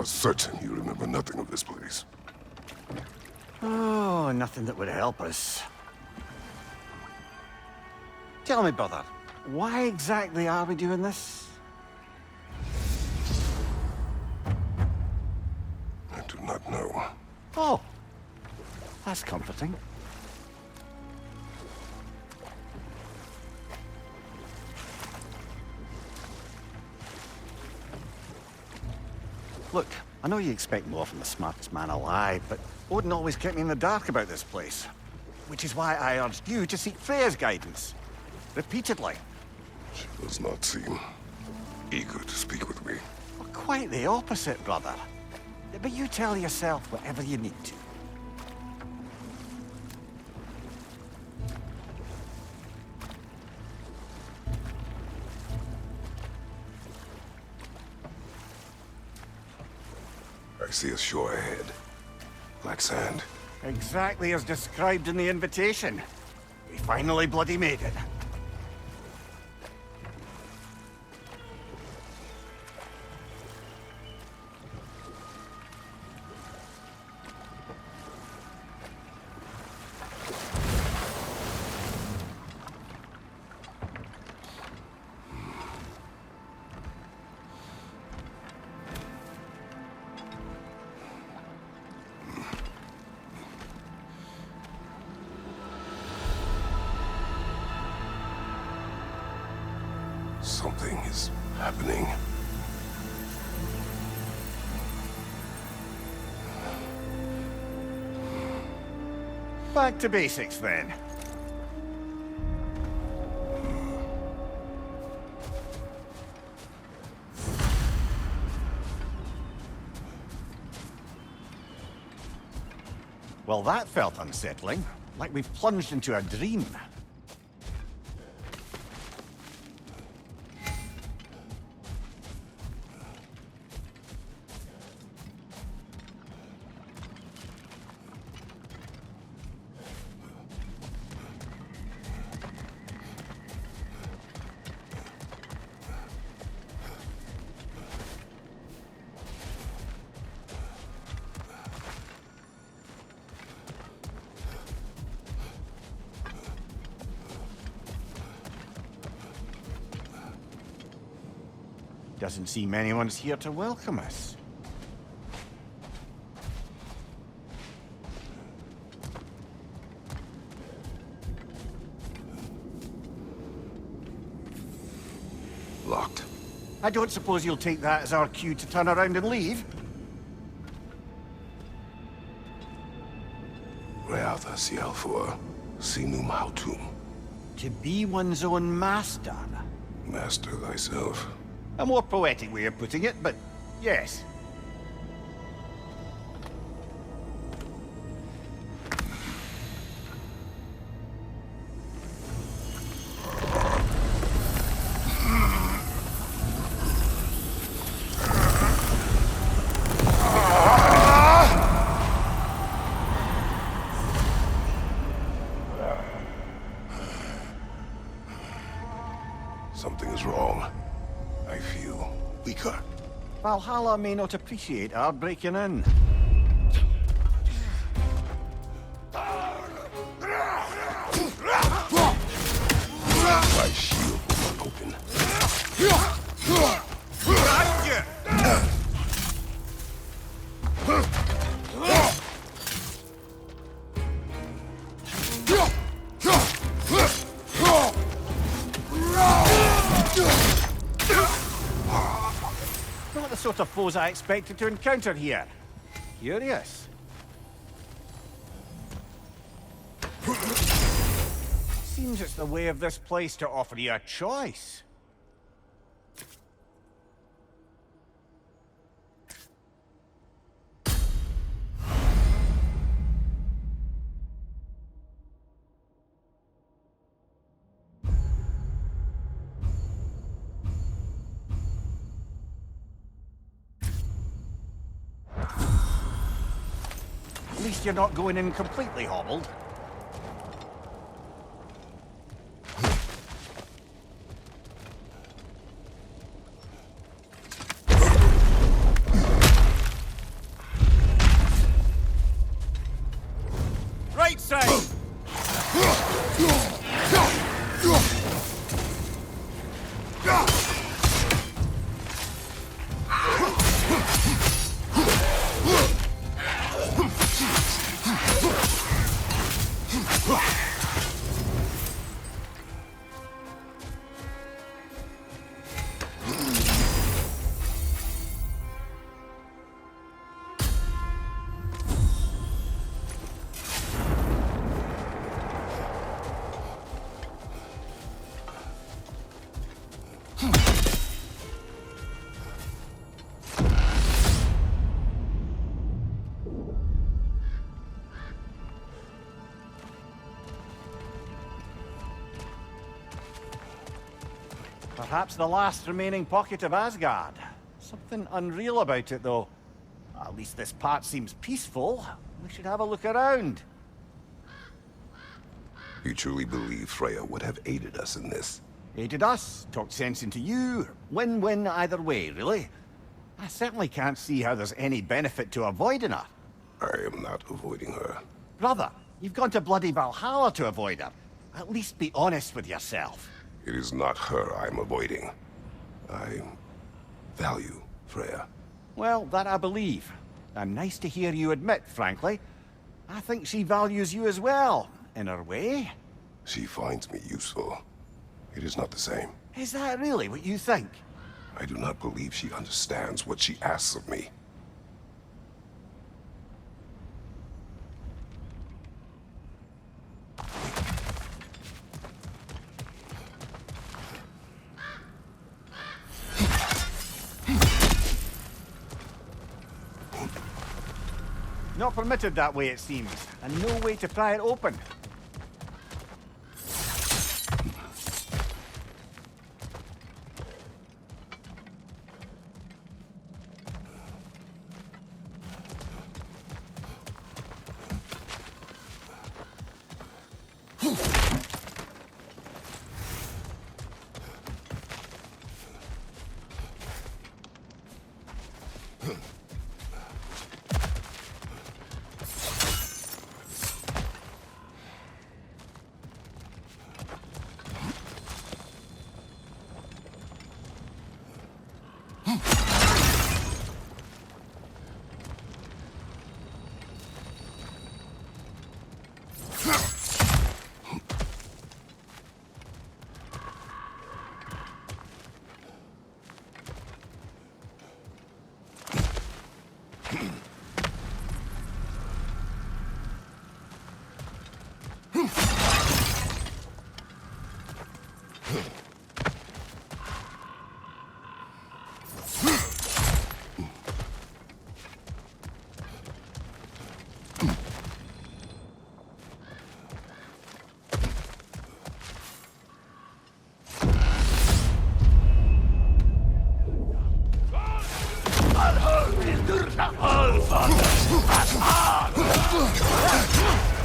are certain you remember nothing of this place. Oh, nothing that would help us. Tell me, brother, why exactly are we doing this? I do not know. Oh, that's comforting. Look, I know you expect more from the smartest man alive, but Odin always kept me in the dark about this place. Which is why I urged you to seek Freya's guidance. Repeatedly. She does not seem eager to speak with me. Well, quite the opposite, brother. But you tell yourself whatever you need to. I see a shore ahead. Black sand. Exactly as described in the invitation. We finally bloody made it. Something is happening. Back to basics, then. Well, that felt unsettling. Like we've plunged into a dream. Doesn't seem anyone's here to welcome us. Locked. I don't suppose you'll take that as our cue to turn around and leave? Reatha Sialfur, Sinum Hautum. To be one's own master. Master thyself. A more poetic way of putting it, but yes. Something is wrong. I feel weaker. Valhalla may not appreciate our breaking in. My shield will not open. Not the sort of foes I expected to encounter here. Curious. Seems it's the way of this place to offer you a choice. At least you're not going in completely hobbled. Perhaps the last remaining pocket of Asgard. Something unreal about it, though. At least this part seems peaceful. We should have a look around. You truly believe Freya would have aided us in this? Aided us, talked sense into you. Win-win either way, really. I certainly can't see how there's any benefit to avoiding her. I am not avoiding her. Brother, you've gone to bloody Valhalla to avoid her. At least be honest with yourself. It is not her I'm avoiding. I value Freya. Well, that I believe. And nice to hear you admit, frankly. I think she values you as well, in her way. She finds me useful. It is not the same. Is that really what you think? I do not believe she understands what she asks of me. Not permitted that way, it seems, and no way to pry it open.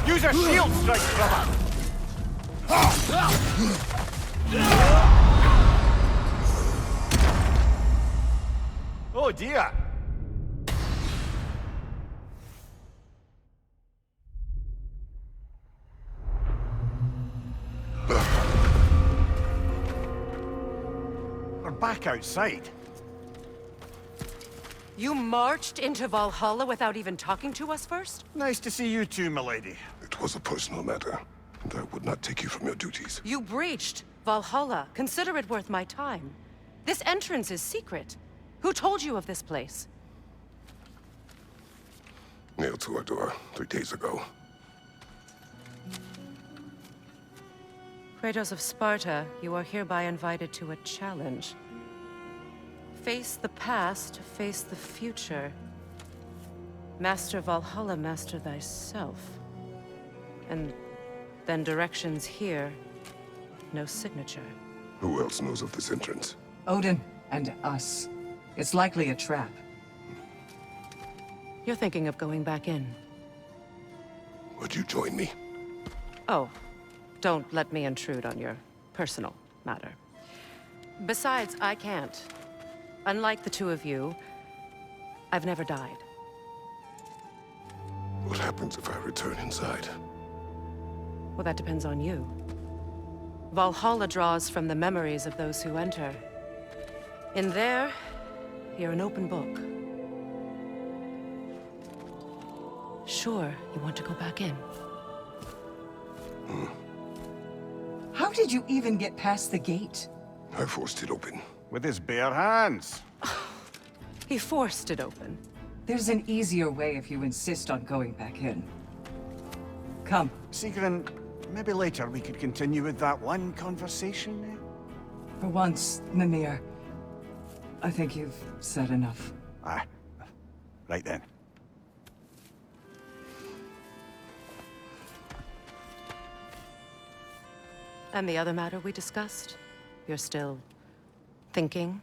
Use a shield strike, brother! Oh dear! We're back outside. You marched into Valhalla without even talking to us first? Nice to see you too, milady. It was a personal matter, and I would not take you from your duties. You breached Valhalla. Consider it worth my time. This entrance is secret. Who told you of this place? Nailed to our door 3 days ago. Kratos of Sparta, you are hereby invited to a challenge. Face the past, face the future. Master Valhalla, master thyself. And then directions here, no signature. Who else knows of this entrance? Odin and us. It's likely a trap. You're thinking of going back in. Would you join me? Oh, don't let me intrude on your personal matter. Besides, I can't. Unlike the two of you, I've never died. What happens if I return inside? Well, that depends on you. Valhalla draws from the memories of those who enter. In there, you're an open book. Sure, you want to go back in. How did you even get past the gate? I forced it open. With his bare hands. He forced it open. There's an easier way if you insist on going back in. Come. Sigrun, maybe later we could continue with that one conversation, eh? For once, Mimir, I think you've said enough. Aye. Right then. And the other matter we discussed? You're still Thinking,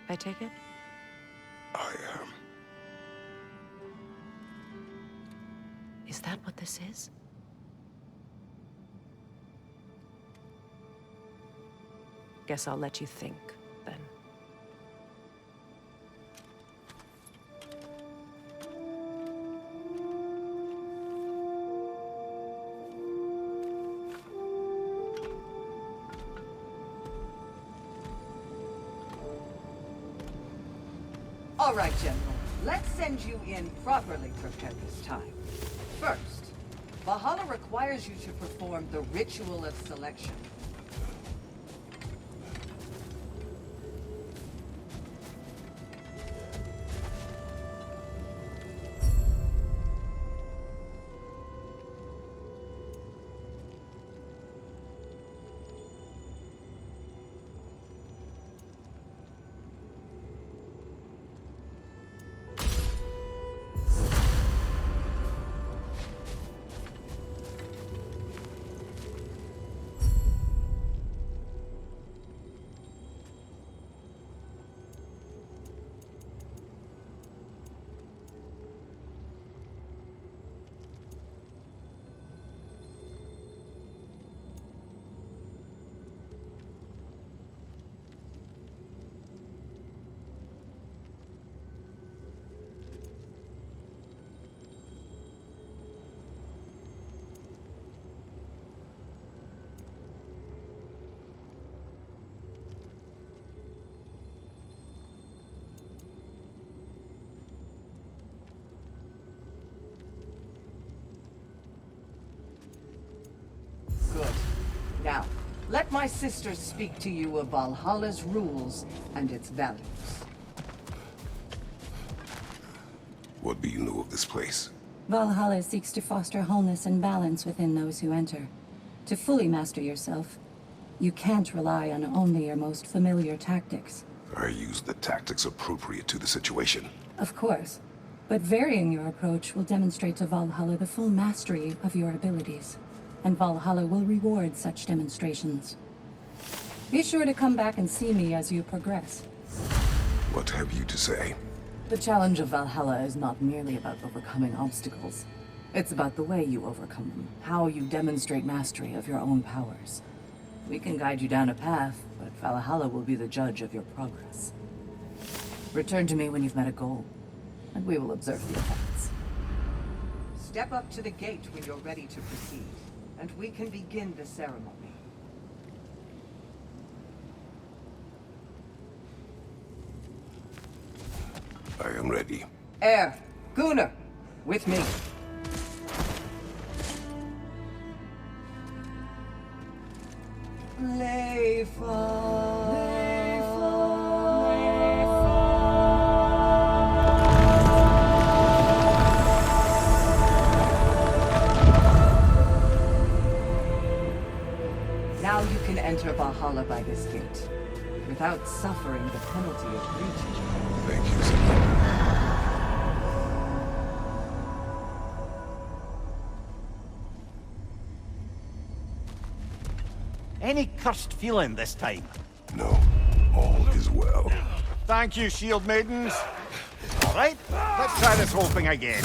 I take it? I Is that what this is? Guess I'll let you think, then. All right, General. Let's send you in properly prepared this time. First, Valhalla requires you to perform the ritual of selection. Good. Now, let my sisters speak to you of Valhalla's rules and its values. What do you know of this place? Valhalla seeks to foster wholeness and balance within those who enter. To fully master yourself, you can't rely on only your most familiar tactics. I use the tactics appropriate to the situation. Of course, but varying your approach will demonstrate to Valhalla the full mastery of your abilities, and Valhalla will reward such demonstrations. Be sure to come back and see me as you progress. What have you to say? The challenge of Valhalla is not merely about overcoming obstacles. It's about the way you overcome them, how you demonstrate mastery of your own powers. We can guide you down a path, but Valhalla will be the judge of your progress. Return to me when you've met a goal, and we will observe the effects. Step up to the gate when you're ready to proceed, and we can begin the ceremony. I am ready. Gunnar, with me. Now you can enter Valhalla by this gate, without suffering the penalty of breach. Thank you, Senor. Any cursed feeling this time? No, all is well. Thank you, shield maidens. All right, let's try this whole thing again.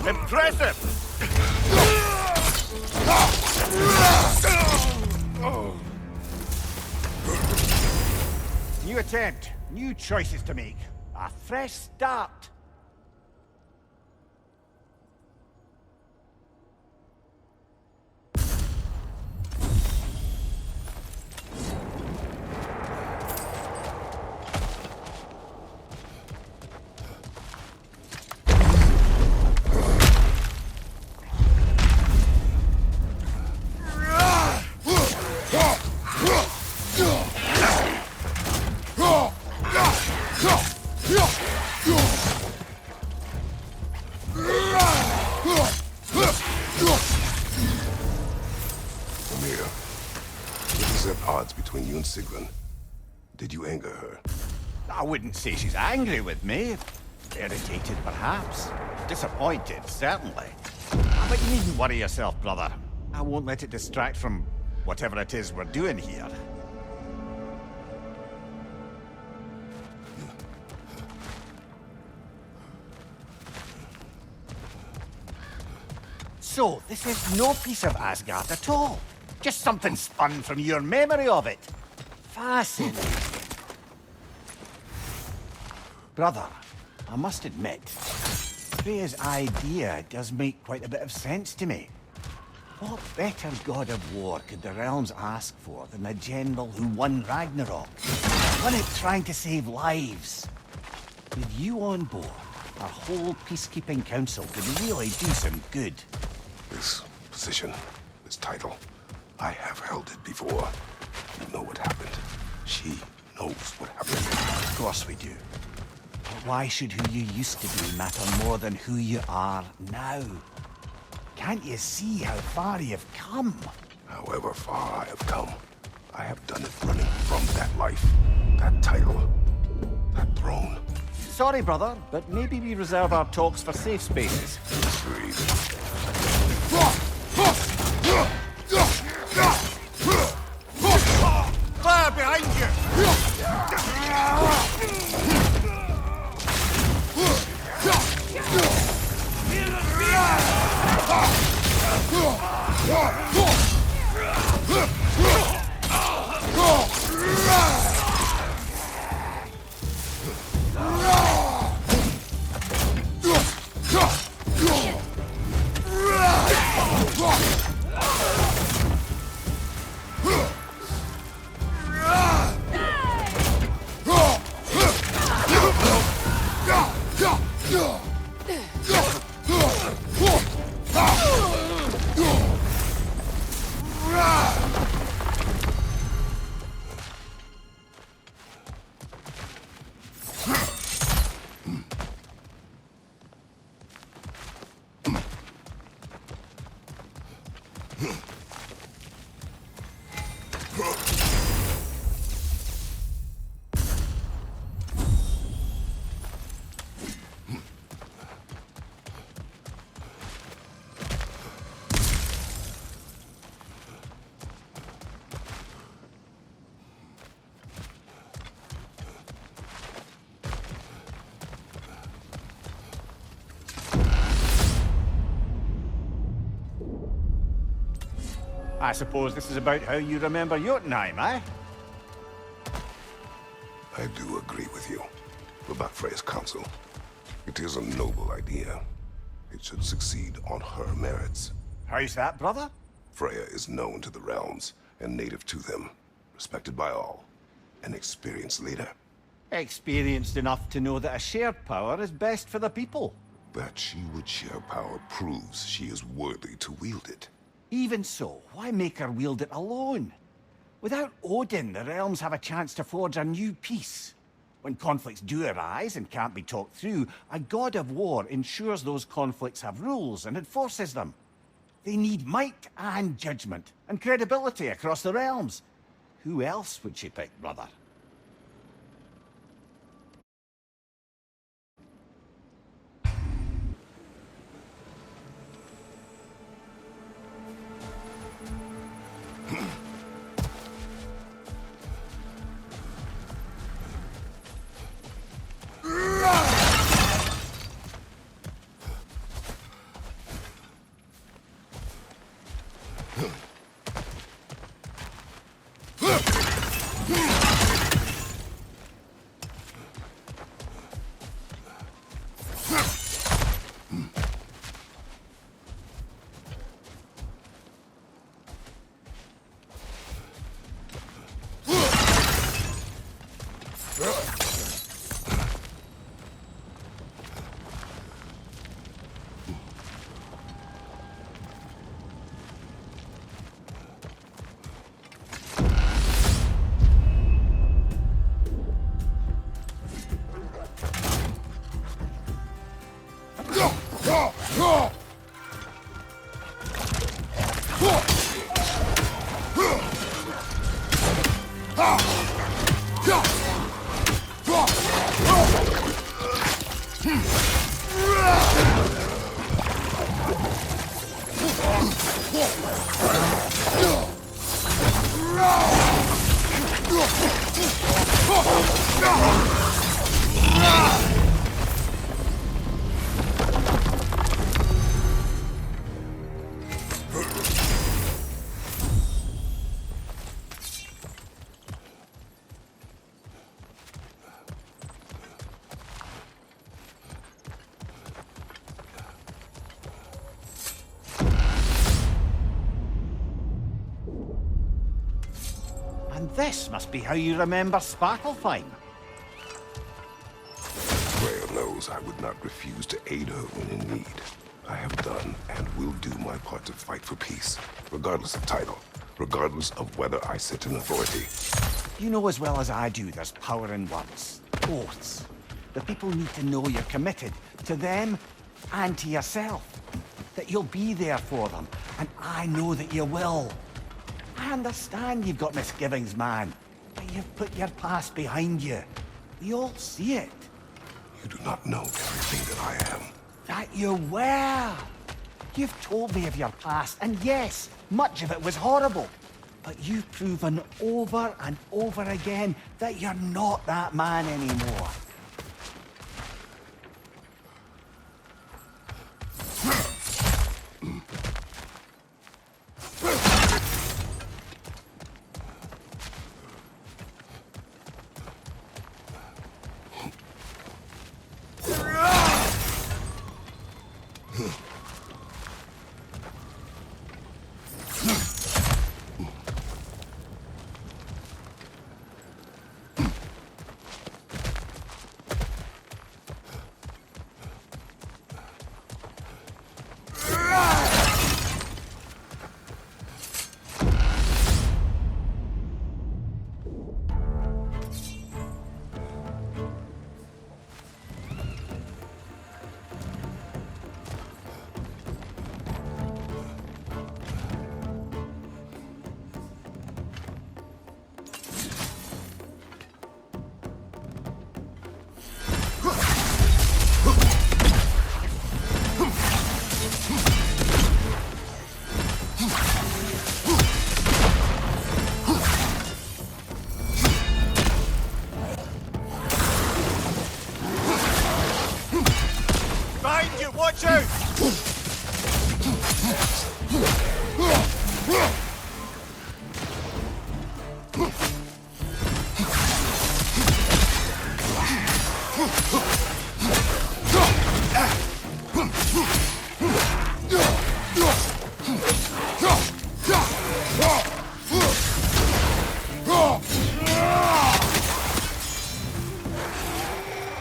Impressive! New attempt, new choices to make. A fresh start. Sigrun. Did you anger her? I wouldn't say she's angry with me. Irritated, perhaps. Disappointed, certainly. But you needn't worry yourself, brother. I won't let it distract from whatever it is we're doing here. So, this is no piece of Asgard at all. Just something spun from your memory of it. Fascinating. Brother, I must admit, Freya's idea does make quite a bit of sense to me. What better god of war could the realms ask for than a general who won Ragnarok? Won it trying to save lives. With you on board, our whole peacekeeping council could really do some good. This position, this title, I have held it before. You know what happened. She knows what happened. Of course we do. But why should who you used to be matter more than who you are now? Can't you see how far you've come? However far I have come, I have done it running from that life, that title, that throne. Sorry, brother, but maybe we reserve our talks for safe spaces. Agreed. Fire behind you! I suppose this is about how you remember Jotunheim, eh? I do agree with you about Freya's council. It is a noble idea. It should succeed on her merits. How's that, brother? Freya is known to the realms and native to them, respected by all, an experienced leader. Experienced enough to know that a shared power is best for the people. That she would share power proves she is worthy to wield it. Even so, why make her wield it alone? Without Odin, the realms have a chance to forge a new peace. When conflicts do arise and can't be talked through, a god of war ensures those conflicts have rules and enforces them. They need might and judgment, and credibility across the realms. Who else would she pick, brother? And this must be how you remember Svartalfheim. Freya knows I would not refuse to aid her when in need. I have done and will do my part to fight for peace, regardless of title, regardless of whether I sit in authority. You know as well as I do there's power in words, oaths. The people need to know you're committed to them and to yourself. That you'll be there for them, and I know that you will. I understand you've got misgivings, man, but you've put your past behind you. We all see it. You do not know everything that I am. That you were. You've told me of your past, and yes, much of it was horrible. But you've proven over and over again that you're not that man anymore. Watch out!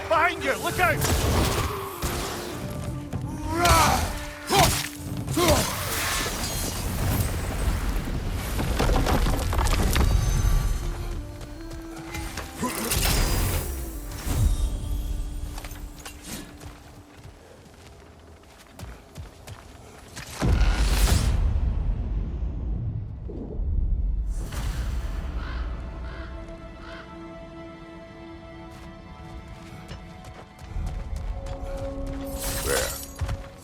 Behind you! Look out!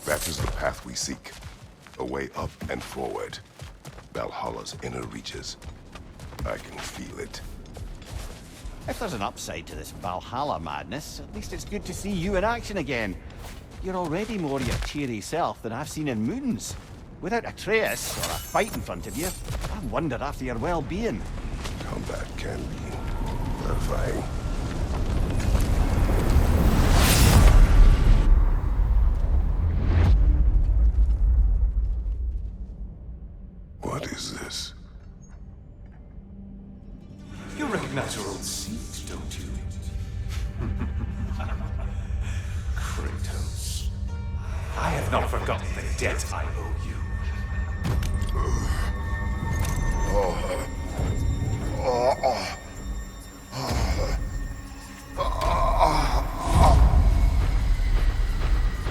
That is the path we seek. A way up and forward. Valhalla's inner reaches. I can feel it. If there's an upside to this Valhalla madness, at least it's good to see you in action again. You're already more your cheery self than I've seen in moons. Without Atreus, or a fight in front of you, I wonder after your well-being. Combat can be terrifying. What is this? You recognize your old seat, don't you? Kratos. I have not forgotten the debt I owe you.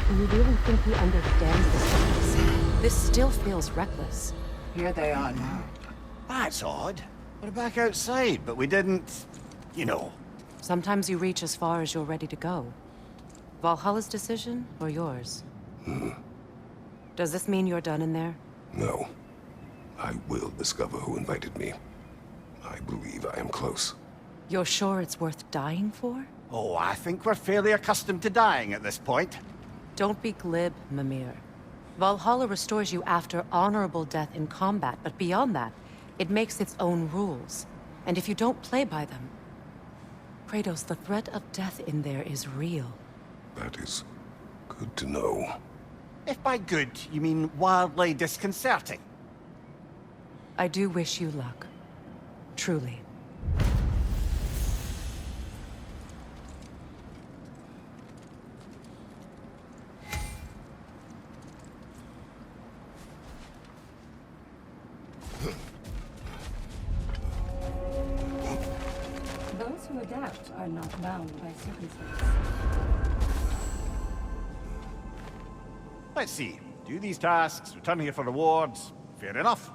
Do you really think he understands this? This still feels reckless. Here they are now. That's odd. We're back outside, but we didn't... you know. Sometimes you reach as far as you're ready to go. Valhalla's decision, or yours? Does this mean you're done in there? No. I will discover who invited me. I believe I am close. You're sure it's worth dying for? Oh, I think we're fairly accustomed to dying at this point. Don't be glib, Mimir. Valhalla restores you after honorable death in combat, but beyond that, it makes its own rules. And if you don't play by them... Kratos, the threat of death in there is real. That is good to know. If by good, you mean wildly disconcerting. I do wish you luck. Truly. Those who adapt are not bound by circumstance. Let's see. Do these tasks, return here for rewards. Fair enough.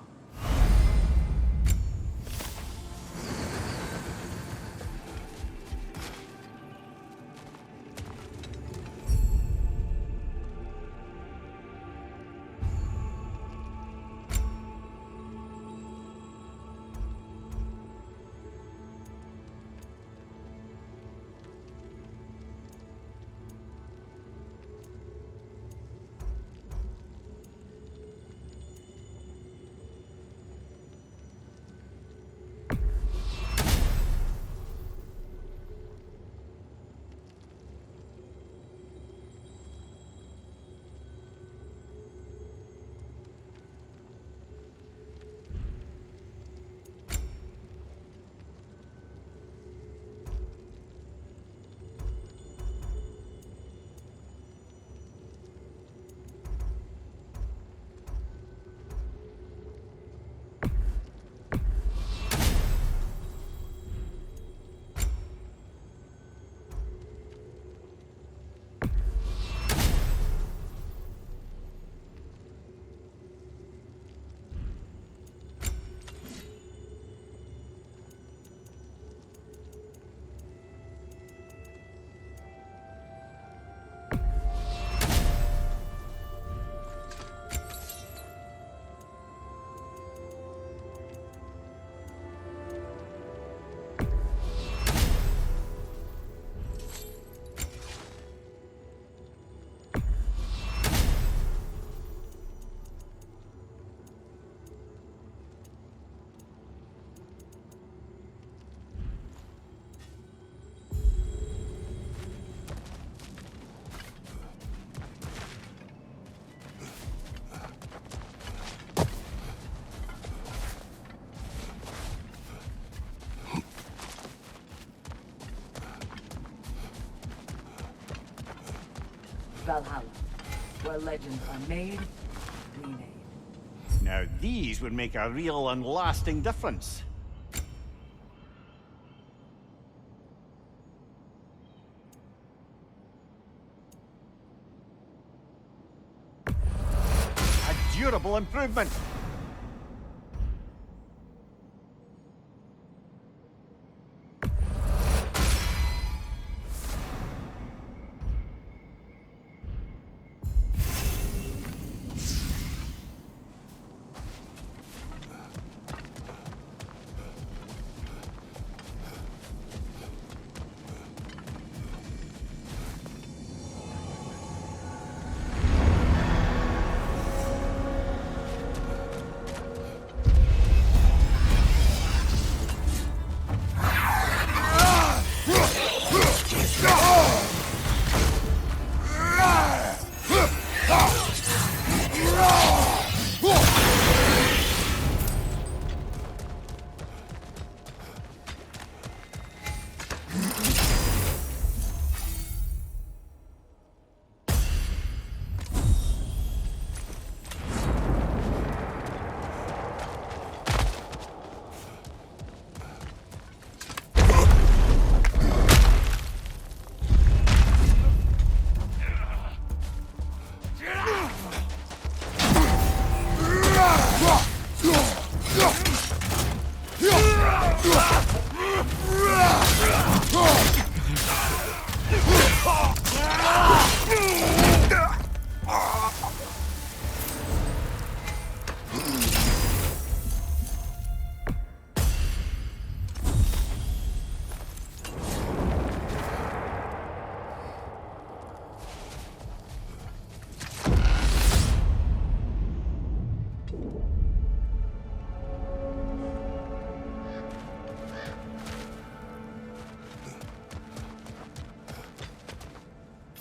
Valhalla, where legends are made, remade. Now these would make a real and lasting difference. A durable improvement.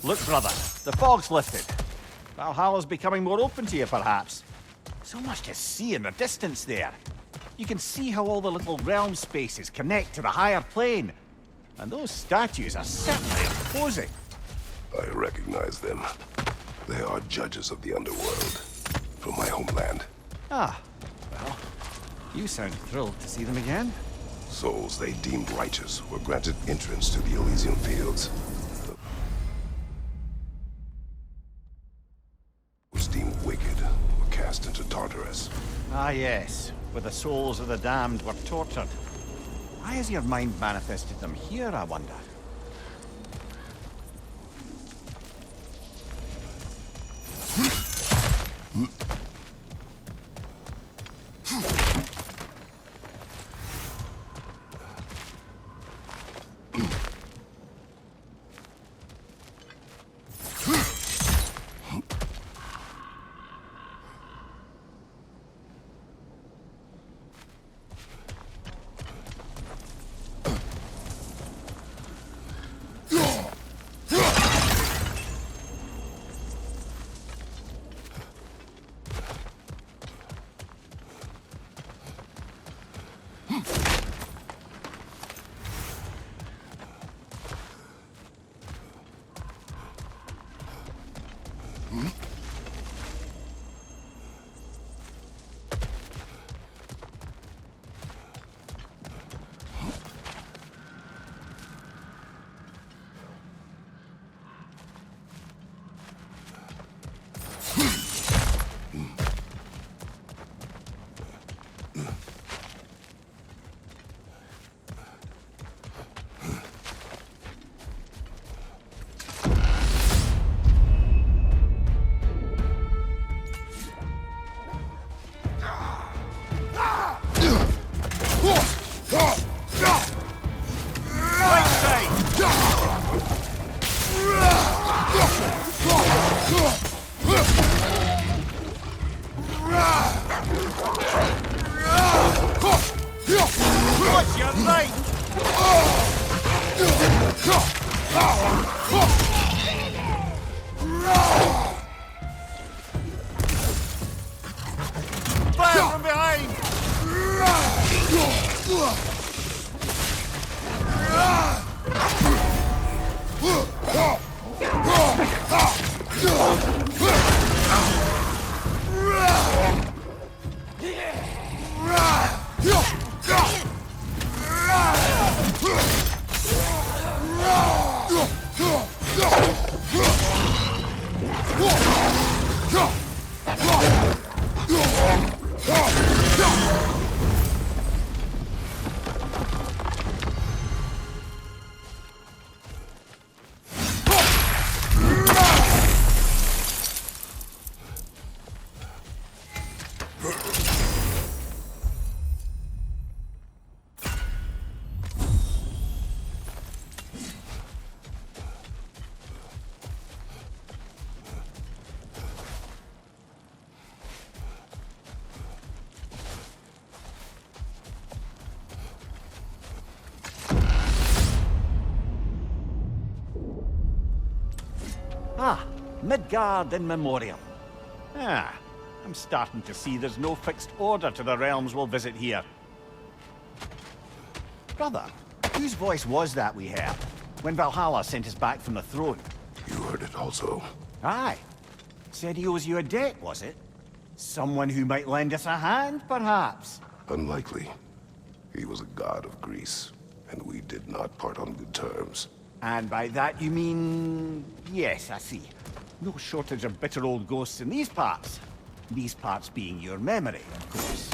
Look, brother, the fog's lifted. Valhalla's becoming more open to you, perhaps. So much to see in the distance there. You can see how all the little realm spaces connect to the higher plane. And those statues are certainly imposing. I recognize them. They are judges of the underworld. From my homeland. Ah, well, you sound thrilled to see them again. Souls they deemed righteous were granted entrance to the Elysian fields. Those deemed wicked were cast into Tartarus. Ah, yes, where the souls of the damned were tortured. Why has your mind manifested them here, I wonder? Ah, Midgard in memoriam. Ah, I'm starting to see there's no fixed order to the realms we'll visit here. Brother, whose voice was that we heard when Valhalla sent us back from the throne? You heard it also. Aye. Said he owes you a debt, was it? Someone who might lend us a hand, perhaps? Unlikely. He was a god of Greece, and we did not part on good terms. And by that you mean... Yes, I see. No shortage of bitter old ghosts in these parts. These parts being your memory, of course.